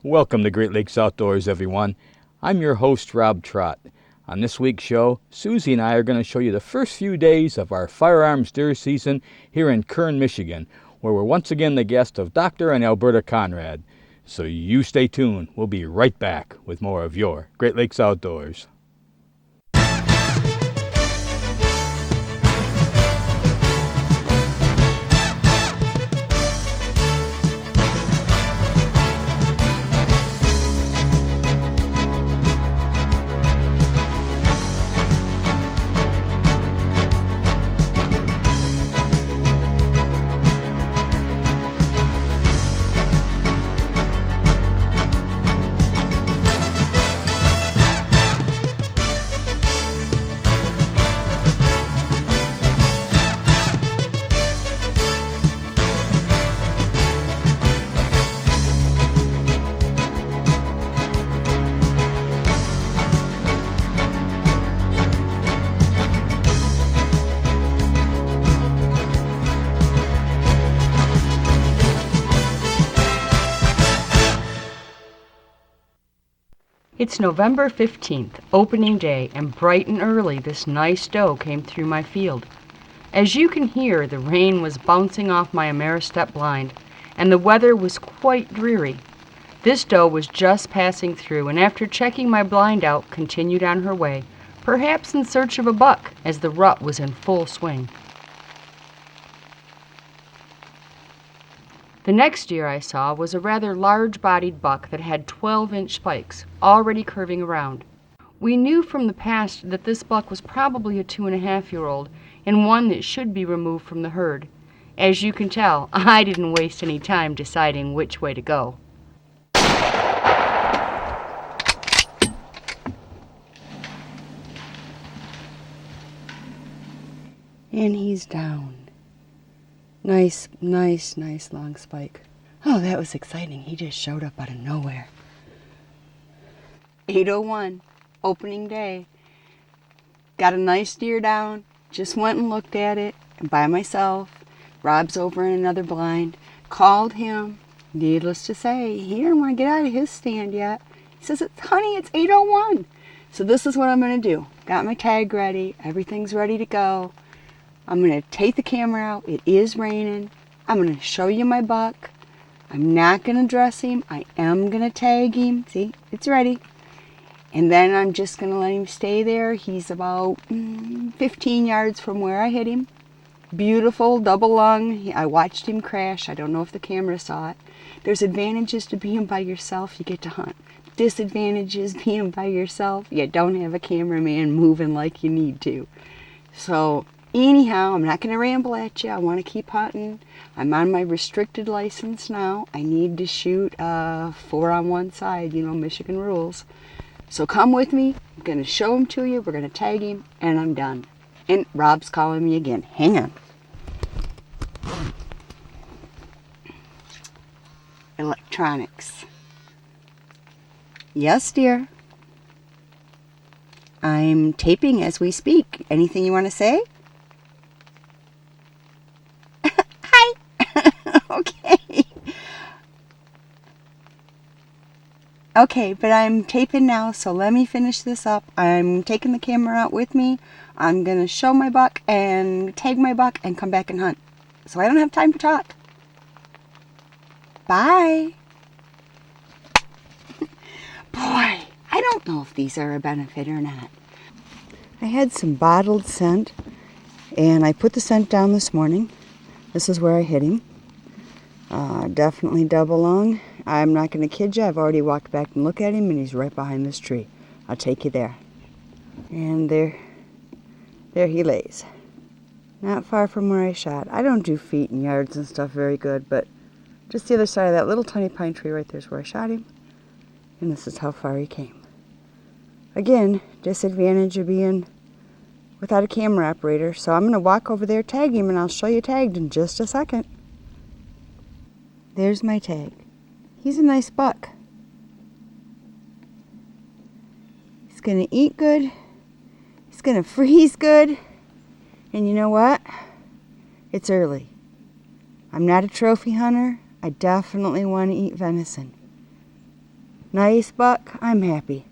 Welcome to Great Lakes Outdoors, everyone. I'm your host, Rob Trott. On this week's show, Susie and I are going to show you the first few days of our firearms deer season here in Curran, Michigan, where we're once again the guest of Dr. and Alberta Conrad. So you stay tuned. We'll be right back with more of your Great Lakes Outdoors. It's November 15th, opening day, and bright and early this nice doe came through my field. As you can hear, the rain was bouncing off my Ameristep blind, and the weather was quite dreary. This doe was just passing through, and after checking my blind out, continued on her way, perhaps in search of a buck, as the rut was in full swing. The next deer I saw was a rather large-bodied buck that had 12-inch spikes, already curving around. We knew from the past that this buck was probably a 2.5-year-old and one that should be removed from the herd. As you can tell, I didn't waste any time deciding which way to go. And he's down. Nice long spike. Oh, that was exciting. He just showed up out of nowhere. 8:01, opening day. Got a nice deer down. Just went and looked at it by myself. Rob's over in another blind. Called him. Needless to say, he didn't want to get out of his stand yet. He says, honey, it's 8:01. So this is what I'm going to do. Got my tag ready. Everything's ready to go. I'm going to take the camera out. It is raining. I'm going to show you my buck. I'm not going to dress him. I am going to tag him. See, it's ready. And then I'm just going to let him stay there. He's about 15 yards from where I hit him. Beautiful, double lung. I watched him crash. I don't know if the camera saw it. There's advantages to being by yourself. You get to hunt. Disadvantages being by yourself. You don't have a cameraman moving like you need to. So anyhow, I'm not going to ramble at you. I want to keep hunting. I'm on my restricted license now. I need to shoot 4 on one side, Michigan rules. So come with me. I'm going to show him to you. We're going to tag him, and I'm done. And Rob's calling me again. Hang on. Electronics. Yes, dear. I'm taping as we speak. Anything you want to say? Okay, but I'm taping now, so let me finish this up. I'm taking the camera out with me. I'm going to show my buck and tag my buck and come back and hunt. So I don't have time to talk. Bye. Boy, I don't know if these are a benefit or not. I had some bottled scent, and I put the scent down this morning. This is where I hit him. Definitely double lung. I'm not going to kid you. I've already walked back and looked at him, and he's right behind this tree. I'll take you there. And there he lays. Not far from where I shot. I don't do feet and yards and stuff very good, but just the other side of that little tiny pine tree right there is where I shot him. And this is how far he came. Again, disadvantage of being without a camera operator. So I'm going to walk over there, tag him, and I'll show you tagged in just a second. There's my tag. He's a nice buck. He's going to eat good. He's going to freeze good. And you know what? It's early. I'm not a trophy hunter. I definitely want to eat venison. Nice buck. I'm happy.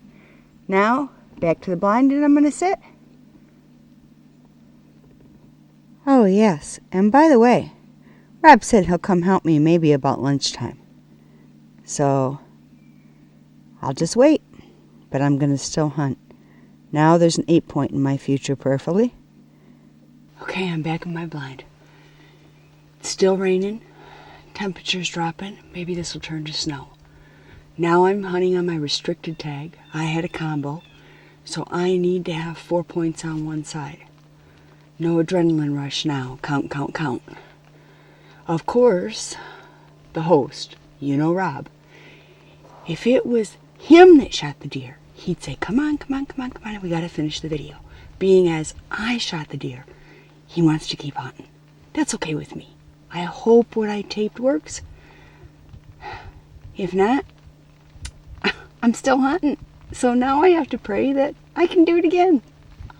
Now, back to the blind and I'm going to sit. Oh, yes. And by the way, Rob said he'll come help me maybe about lunchtime. So, I'll just wait. But I'm going to still hunt. Now there's an 8-point in my future prayerfully. Okay, I'm back in my blind. It's still raining. Temperature's dropping. Maybe this will turn to snow. Now I'm hunting on my restricted tag. I had a combo, so I need to have 4 points on one side. No adrenaline rush now. Count, count, count. Of course, the host, you know Rob, if it was him that shot the deer, he'd say, come on, come on, come on, come on, we gotta finish the video. Being as I shot the deer, he wants to keep hunting. That's okay with me. I hope what I taped works. If not, I'm still hunting. So now I have to pray that I can do it again.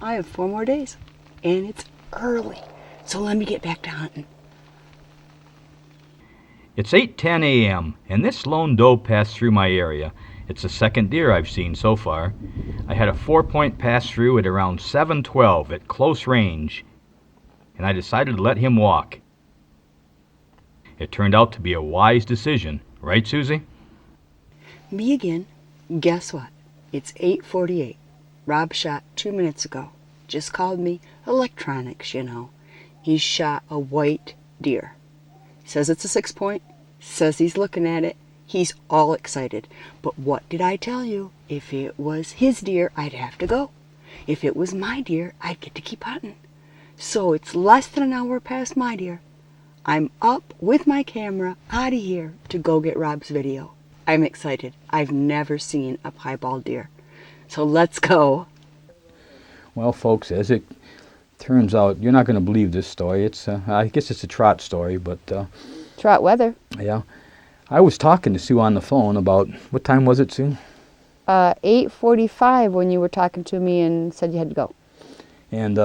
I have 4 more days. And it's early. So let me get back to hunting. It's 8:10 a.m. and this lone doe passed through my area. It's the second deer I've seen so far. I had a 4-point pass through at around 7:12 at close range, and I decided to let him walk. It turned out to be a wise decision, right, Susie? Me again. Guess what? It's 8:48. Rob shot 2 minutes ago. Just called me electronics, you know. He shot a white deer. Says it's a 6-point. Says he's looking at it. He's all excited. But what did I tell you? If it was his deer, I'd have to go. If it was my deer, I'd get to keep hunting. So it's less than an hour past my deer. I'm up with my camera out of here to go get Rob's video. I'm excited. I've never seen a piebald deer. So let's go. Well, folks, as it turns out, you're not going to believe this story. It's I guess it's a trot story, but Trot weather. yeah. I was talking to Sue on the phone about, what time was it, Sue? 8:45 when you were talking to me and said you had to go. And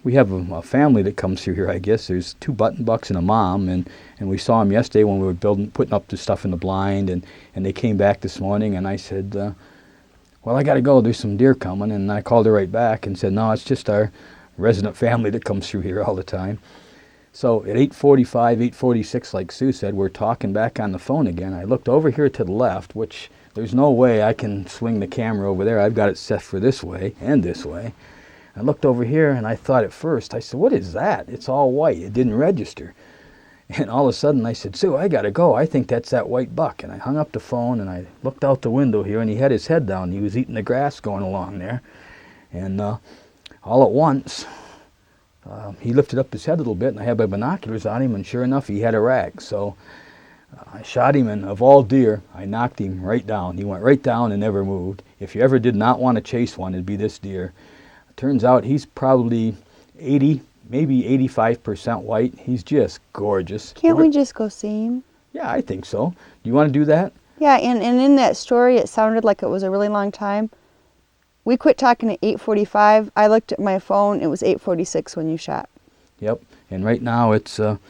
we have a family that comes through here, I guess. There's 2 button bucks and a mom, and we saw them yesterday when we were putting up the stuff in the blind, and they came back this morning, and I said, well, I got to go. There's some deer coming, and I called her right back and said, no, it's just our resident family that comes through here all the time. So at 8:45, 8:46, like Sue said, we're talking back on the phone again. I looked over here to the left, which there's no way I can swing the camera over there. I've got it set for this way and this way. I looked over here, and I thought at first, I said, what is that? It's all white. It didn't register. And all of a sudden, I said, Sue, I got to go. I think that's that white buck. And I hung up the phone, and I looked out the window here, and he had his head down. He was eating the grass going along there. And all at once, he lifted up his head a little bit, and I had my binoculars on him, and sure enough, he had a rag. So I shot him, and of all deer, I knocked him right down. He went right down and never moved. If you ever did not want to chase one, it'd be this deer. Turns out he's probably 80, maybe 85% white. He's just gorgeous. Can't we just go see him? Yeah, I think so. Do you want to do that? Yeah, and in that story, it sounded like it was a really long time. We quit talking at 8:45. I looked at my phone. It was 8:46 when you shot. Yep. And right now it's a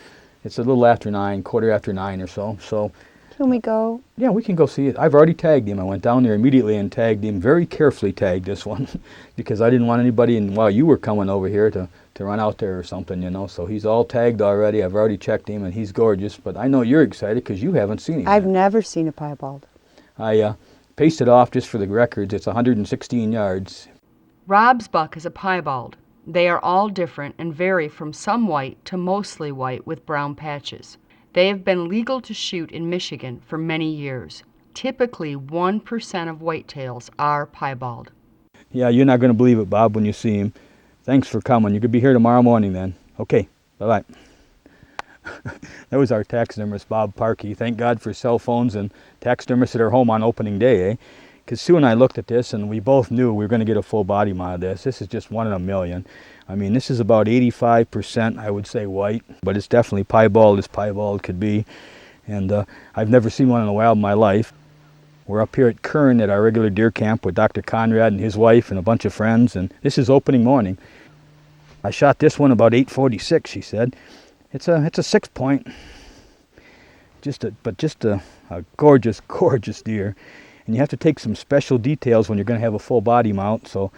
little after 9, quarter after 9 or so. So Can we go? yeah, we can go see it. I've already tagged him. I went down there immediately and tagged him. Very carefully tagged this one because I didn't want anybody, and while you were coming over here, to run out there or something, you know. So he's all tagged already. I've already checked him, and he's gorgeous. But I know you're excited because you haven't seen him I've yet. never seen a piebald. I pasted off just for the records. It's 116 yards. Rob's buck is a piebald. They are all different and vary from some white to mostly white with brown patches. They have been legal to shoot in Michigan for many years. Typically, 1% of whitetails are piebald. Yeah, you're not going to believe it, Bob, when you see him. Thanks for coming. You could be here tomorrow morning then. Okay, bye-bye. That was our taxidermist, Bob Parkey. Thank God for cell phones and taxidermists at our home on opening day, eh? Because Sue and I looked at this, and we both knew we were going to get a full body mount of this. This is just 1 in a million. I mean, this is about 85%, I would say, white, but it's definitely piebald as piebald could be. And I've never seen one in the wild in my life. We're up here at Curran at our regular deer camp with Dr. Conrad and his wife and a bunch of friends, and this is opening morning. I shot this one about 8:46, she said. It's a 6-point. Just a gorgeous, gorgeous deer. and you have to take some special details when you're going to have a full body mount. So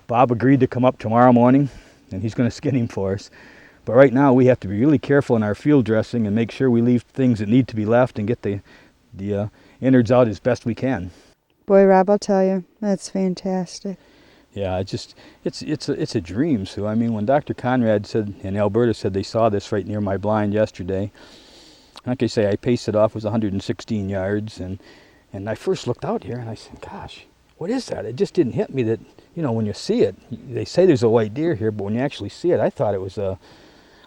Bob agreed to come up tomorrow morning, and he's going to skin him for us. But right now we have to be really careful in our field dressing and make sure we leave things that need to be left and get the innards out as best we can. Boy, Rob, I'll tell you, that's fantastic. Yeah, it's a dream, Sue. I mean, when Dr. Conrad said, and Alberta said they saw this right near my blind yesterday, like I say, I paced it off, it was 116 yards, and I first looked out here and I said, gosh, what is that? It just didn't hit me that, you know, when you see it, they say there's a white deer here, but when you actually see it, I thought it was I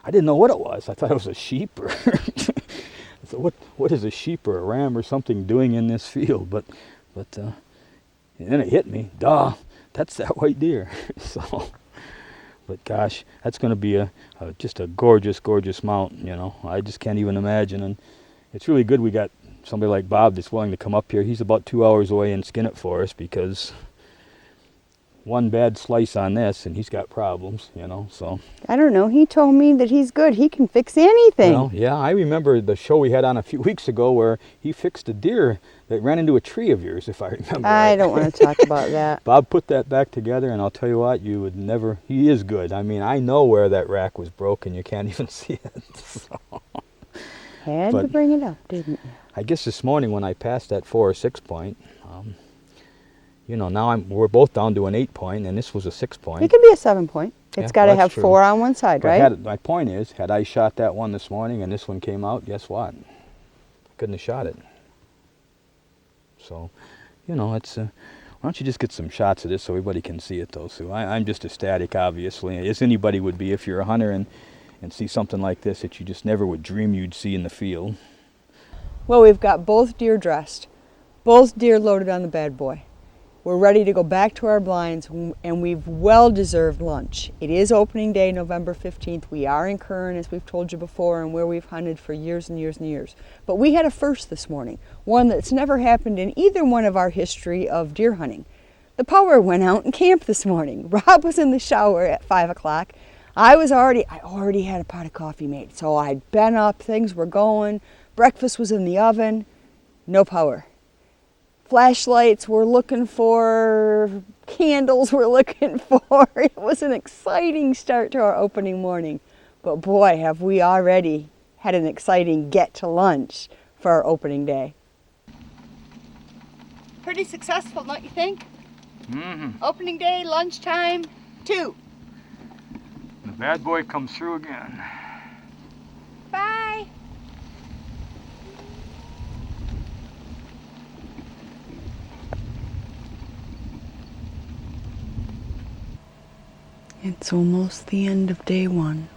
didn't know what it was. I thought it was a sheep or, so what is a sheep or a ram or something doing in this field? But and then it hit me, duh. That's that white deer. So, but gosh, that's going to be just a gorgeous, gorgeous mount. You know, I just can't even imagine. And it's really good we got somebody like Bob that's willing to come up here. He's about 2 hours away and skin it for us, because one bad slice on this and he's got problems. You know, so. I don't know. He told me that he's good. He can fix anything. Well, yeah, I remember the show we had on a few weeks ago where he fixed a deer that ran into a tree of yours, if I remember right. I don't want to talk about that. Bob put that back together, and I'll tell you what, you would never, he is good. I mean, I know where that rack was broken. You can't even see it. So. Had to bring it up, didn't you? I guess this morning when I passed that 4 or 6 point, you know, now we're both down to an 8 point, and this was a 6 point. It could be a 7 point. It's got to have true. 4 on one side, But right? my point is, had I shot that one this morning and this one came out, guess what? Couldn't have shot it. So, you know, why don't you just get some shots of this so everybody can see it, though, Sue? I'm just ecstatic, obviously, as anybody would be if you're a hunter and see something like this that you just never would dream you'd see in the field. Well, we've got both deer dressed, both deer loaded on the bad boy. We're ready to go back to our blinds, and we've well-deserved lunch. It is opening day, November 15th. We are in Curran, as we've told you before, and where we've hunted for years and years and years. But we had a first this morning, one that's never happened in either one of our history of deer hunting. The power went out in camp this morning. Rob was in the shower at 5 o'clock. I already had a pot of coffee made, so I'd been up, things were going, breakfast was in the oven, no power. Flashlights we're looking for, candles we're looking for. It was an exciting start to our opening morning. But boy, have we already had an exciting get to lunch for our opening day. Pretty successful, don't you think? Mm-hmm. Opening day, lunchtime, 2. The bad boy comes through again. Bye. It's almost the end of day 1.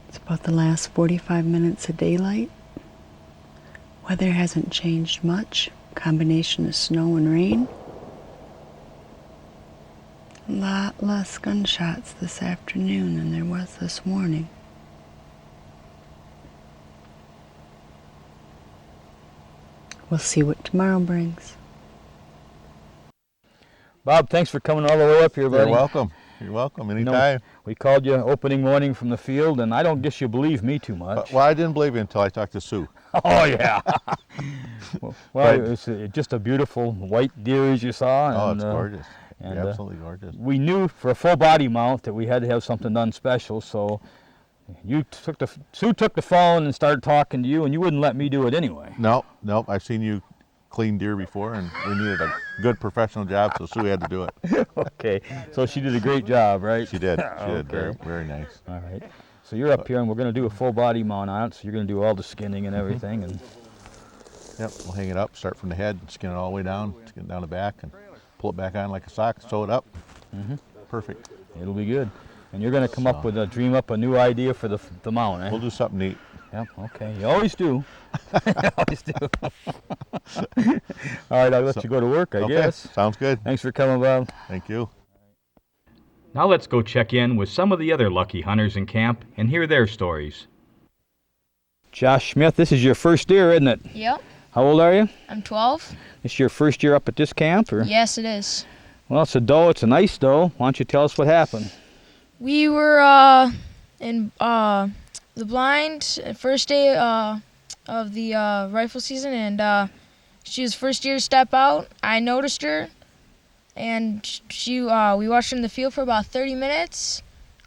It's about the last 45 minutes of daylight. Weather hasn't changed much. Combination of snow and rain. A lot less gunshots this afternoon than there was this morning. We'll see what tomorrow brings. Bob, thanks for coming all the way up here, buddy. You're welcome. You're welcome. Anytime. You know, we called you opening morning from the field, and I don't guess you believe me too much. Well, I didn't believe you until I talked to Sue. Oh, yeah. Well, it's just a beautiful white deer, as you saw. Oh, and, it's gorgeous. And, absolutely gorgeous. We knew for a full body mount that we had to have something done special, so Sue took the phone and started talking to you, and you wouldn't let me do it anyway. Nope. I've seen you clean deer before, and we needed a good professional job, so Sue had to do it. Okay, so she did a great job, right? She did. She did. Okay. Very nice. All right. So you're up here, and we're going to do a full body mount on it, so you're going to do all the skinning and everything. And Yep, we'll hang it up, start from the head, skin it all the way down, skin it down the back, and pull it back on like a sock, sew it up. Perfect. It'll be good. And you're going to come up with dream up a new idea for the mount, eh? We'll do something neat. Yep, okay. You always do. You always do. All right, I'll let you go to work, I guess. Sounds good. Thanks for coming, Bob. Thank you. Now let's go check in with some of the other lucky hunters in camp and hear their stories. Josh Smith, this is your first deer, isn't it? Yep. How old are you? I'm 12. This is your first year up at this camp? Or? Yes, it is. Well, it's a doe. It's a nice doe. Why don't you tell us what happened? We were in the blind first day of the rifle season, and she was first year to step out. I noticed her, and we watched her in the field for about 30 minutes,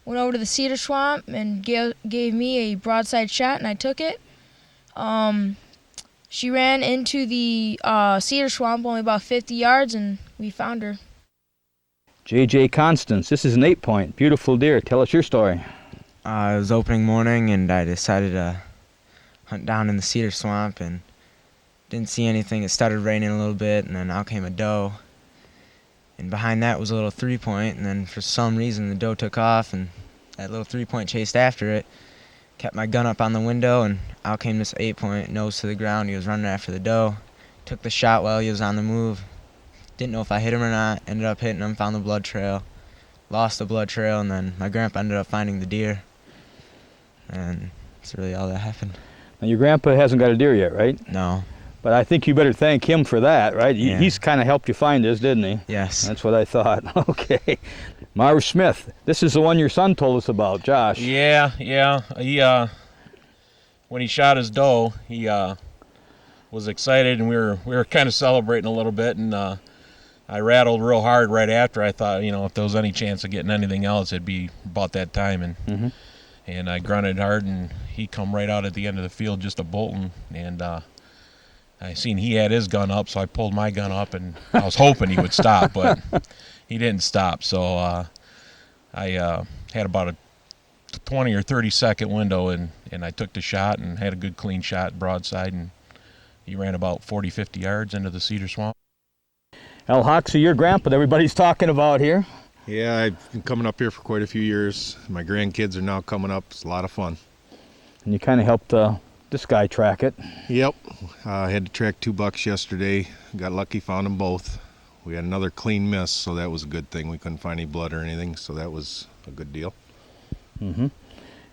went over to the cedar swamp and gave me a broadside shot, and I took it. She ran into the cedar swamp only about 50 yards, and we found her. J.J. Constance, this is an 8-point. Beautiful deer. Tell us your story. It was opening morning, and I decided to hunt down in the cedar swamp and didn't see anything. It started raining a little bit, and then out came a doe. And behind that was a little 3-point, and then for some reason the doe took off, and that little 3-point chased after it. Kept my gun up on the window, and out came this 8-point, nose to the ground. He was running after the doe. Took the shot while he was on the move. Didn't know if I hit him or not. Ended up hitting him, found the blood trail. Lost the blood trail, and then my grandpa ended up finding the deer. And that's really all that happened. Now, your grandpa hasn't got a deer yet, right? No. But I think you better thank him for that, right? Yeah. He's kind of helped you find this, didn't he? Yes. That's what I thought. Okay. Marv Smith, this is the one your son told us about, Josh. Yeah. He when he shot his doe, he was excited, and we were kind of celebrating a little bit, and I rattled real hard right after. I thought, if there was any chance of getting anything else, it'd be about that time, and I grunted hard, and he come right out at the end of the field just a bolting, and I seen he had his gun up, so I pulled my gun up, and I was hoping he would stop, but he didn't stop. So I had about a 20 or 30 second window, and I took the shot and had a good clean shot broadside, and he ran about 40, 50 yards into the cedar swamp. Al Hoxie, your grandpa that everybody's talking about here. Yeah, I've been coming up here for quite a few years. My grandkids are now coming up. It's a lot of fun. And you kind of helped this guy track it. Yep. I had to track 2 bucks yesterday. Got lucky, found them both. We had another clean miss, so that was a good thing. We couldn't find any blood or anything, so that was a good deal.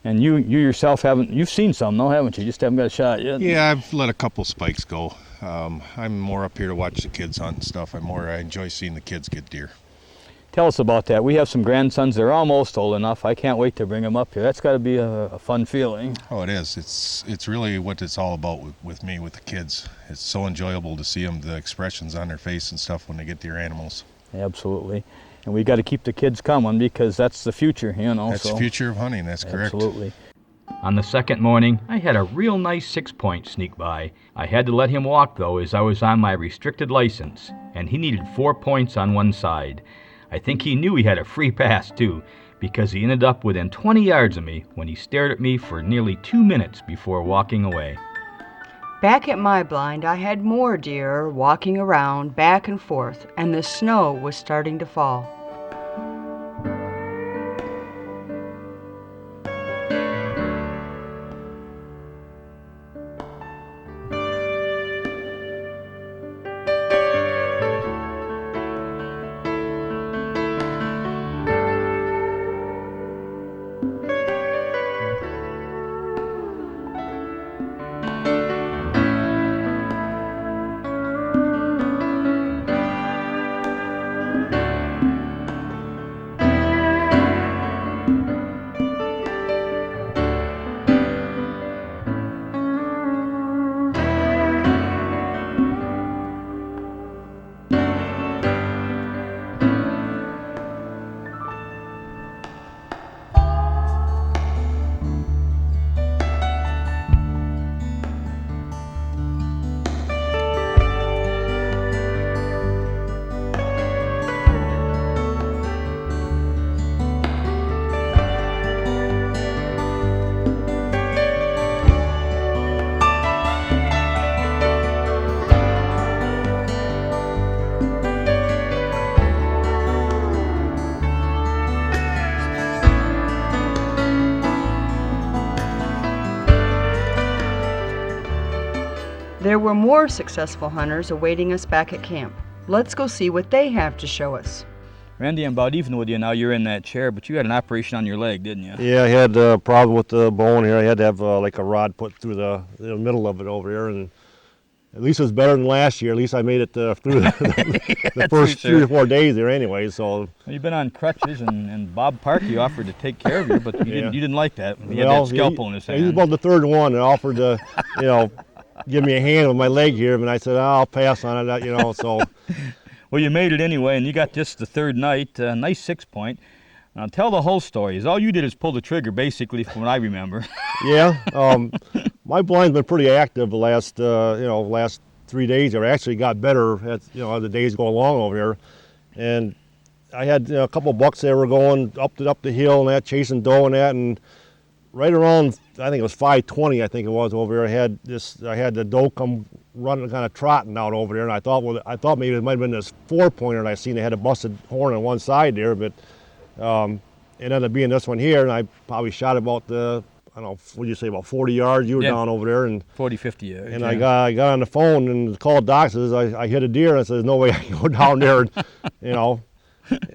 And you yourself you've seen some though, haven't you? Just haven't got a shot yet. Yeah, I've let a couple spikes go. I'm more up here to watch the kids hunt and stuff. I enjoy seeing the kids get deer. Tell us about that. We have some grandsons. They're almost old enough. I can't wait to bring them up here. That's got to be a fun feeling. Oh, it is. It's really what it's all about with me, with the kids. It's so enjoyable to see them, the expressions on their face and stuff when they get their animals. Absolutely. And we got to keep the kids coming because that's the future, That's the future of hunting. That's correct. Absolutely. On the second morning, I had a real nice 6-point sneak by. I had to let him walk, though, as I was on my restricted license, and he needed 4 points on one side. I think he knew he had a free pass, too, because he ended up within 20 yards of me when he stared at me for nearly 2 minutes before walking away. Back at my blind, I had more deer walking around back and forth, and the snow was starting to fall. There were more successful hunters awaiting us back at camp. Let's go see what they have to show us. Randy, I'm about even with you now. You're in that chair, but you had an operation on your leg, didn't you? Yeah, I had a problem with the bone here. I had to have like a rod put through the middle of it over here, and at least it was better than last year. At least I made it through the first 3 or 4 days there anyway. So well, you've been on crutches, and Bob Parkey offered to take care of you, but you didn't like that. He had well, that scalpel in his hand. He was about the third one and offered to, give me a hand with my leg here, and I said, oh, I'll pass on it, you know, so. Well, you made it anyway, and you got just the third night. Nice 6-point. Now, tell the whole story. All you did is pull the trigger, basically, from what I remember. Yeah, my blind's been pretty active the last, last 3 days. It actually got better as, as the days go along over here. And I had a couple of bucks that were going up the hill and that, chasing doe and that, and right around, I think it was 5:20, I think it was over here. I had the doe come running, kind of trotting out over there, and I thought maybe it might have been this 4-pointer, and I seen it had a busted horn on one side there, but it ended up being this one here, and I probably shot about I don't know, what do you say, about 40 yards. You were down over there, and 40, 50 yards. And I got on the phone and called Doc. Says I hit a deer. And I said, "There's no way I can go down there." And,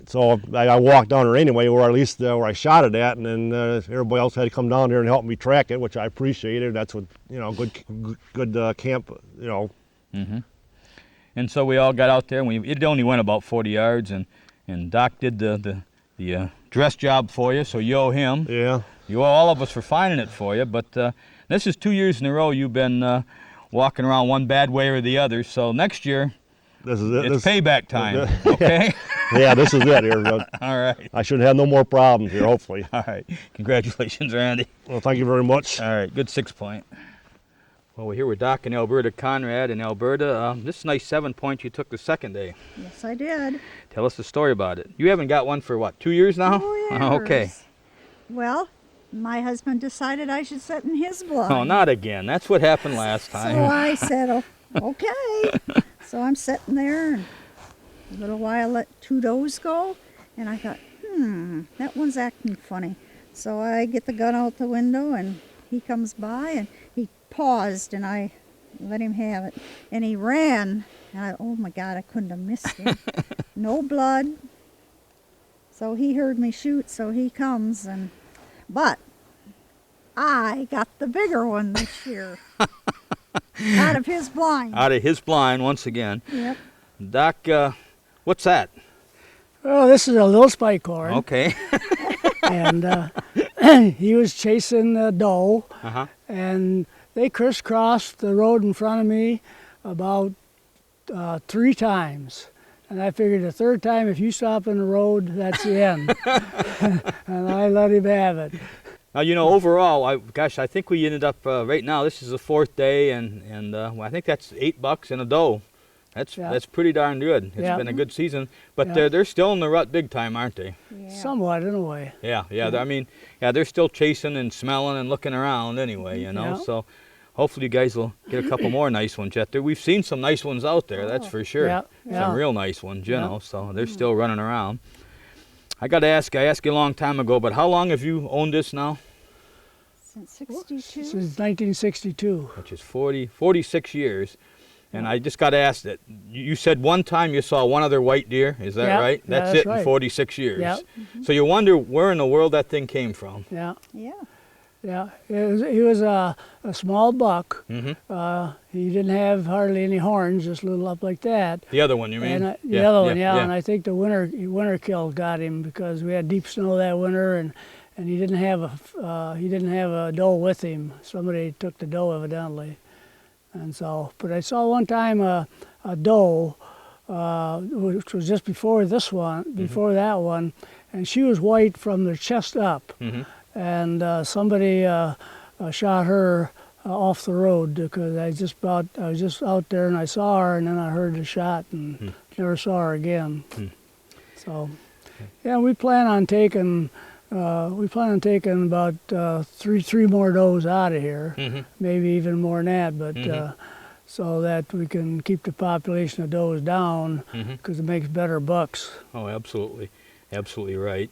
so I walked down there anyway, or at least where I shot it at, and then everybody else had to come down there and help me track it, which I appreciated. That's what good camp. Mm-hmm. And so we all got out there, and it only went about 40 yards, and Doc did the dress job for you, so you owe him. Yeah. You owe all of us for finding it for you, but this is 2 years in a row you've been walking around one bad way or the other, so next year this is it. It's payback time, okay? Yeah, this is it here. All right. I should have no more problems here, hopefully. All right. Congratulations, Randy. Well, thank you very much. All right, good 6-point. Well, we're here with Doc and Alberta Conrad. In Alberta, this nice 7-point you took the second day. Yes, I did. Tell us the story about it. You haven't got one for, what, 2 years now? 2 years. Okay. Well, my husband decided I should sit in his blind. Oh, not again. That's what happened last time. So I said, oh, okay. So I'm sitting there, and a little while let 2 does go, and I thought, that one's acting funny. So I get the gun out the window, and he comes by, and he paused, and I let him have it. And he ran, and oh my God, I couldn't have missed him. No blood. So he heard me shoot, so he comes, but I got the bigger one this year. Out of his blind. Out of his blind, once again. Yep. Doc, what's that? Oh, this is a little spike horn. Okay. And he was chasing a doe, and they crisscrossed the road in front of me about 3 times. And I figured the third time, if you stop in the road, that's the end. And I let him have it. Now, overall, I think we ended up, right now, this is the 4th day, and I think that's 8 bucks and a doe. That's pretty darn good. It's been a good season. But they're still in the rut big time, aren't they? Yeah. Somewhat, in a way. Yeah. I mean, they're still chasing and smelling and looking around anyway, So hopefully you guys will get a couple more nice ones yet. We've seen some nice ones out there, that's for sure. Some real nice ones, so they're still running around. I asked you a long time ago, but how long have you owned this now? Since 62. Since 1962. Which is 46 years. And I just got asked that. You said one time you saw one other white deer, is that right? That's it, right. In 46 years. Yeah. So you wonder where in the world that thing came from. Yeah. Yeah. Yeah, he was a small buck. He didn't have hardly any horns, just a little up like that. The other one, you mean? And, the other one, and I think the winter kill got him because we had deep snow that winter, and he didn't have a doe with him. Somebody took the doe evidently, and so. But I saw one time a doe, which was just before this one, before that one, and she was white from the chest up. And somebody shot her off the road because I was just out there and I saw her, and then I heard the shot and never saw her again. So, we plan on taking about three more does out of here, maybe even more than that, but so that we can keep the population of does down because it makes better bucks. Oh, absolutely right.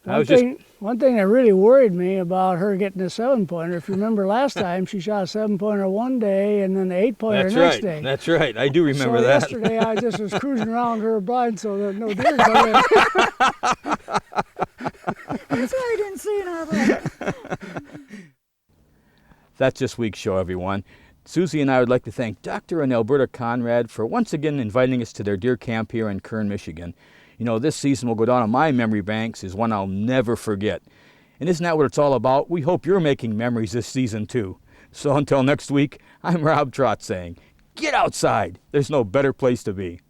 One thing that really worried me about her getting a 7-pointer, if you remember last time, she shot a 7-pointer one day and then the 8-pointer next day. That's right. I do remember that. So yesterday I just was cruising around her blind so that no deer got in. That's why I didn't see another. That's this week's show, everyone. Susie and I would like to thank Dr. and Alberta Conrad for once again inviting us to their deer camp here in Curran, Michigan. This season will go down on my memory banks as one I'll never forget. And isn't that what it's all about? We hope you're making memories this season too. So until next week, I'm Rob Trott saying, get outside. There's no better place to be.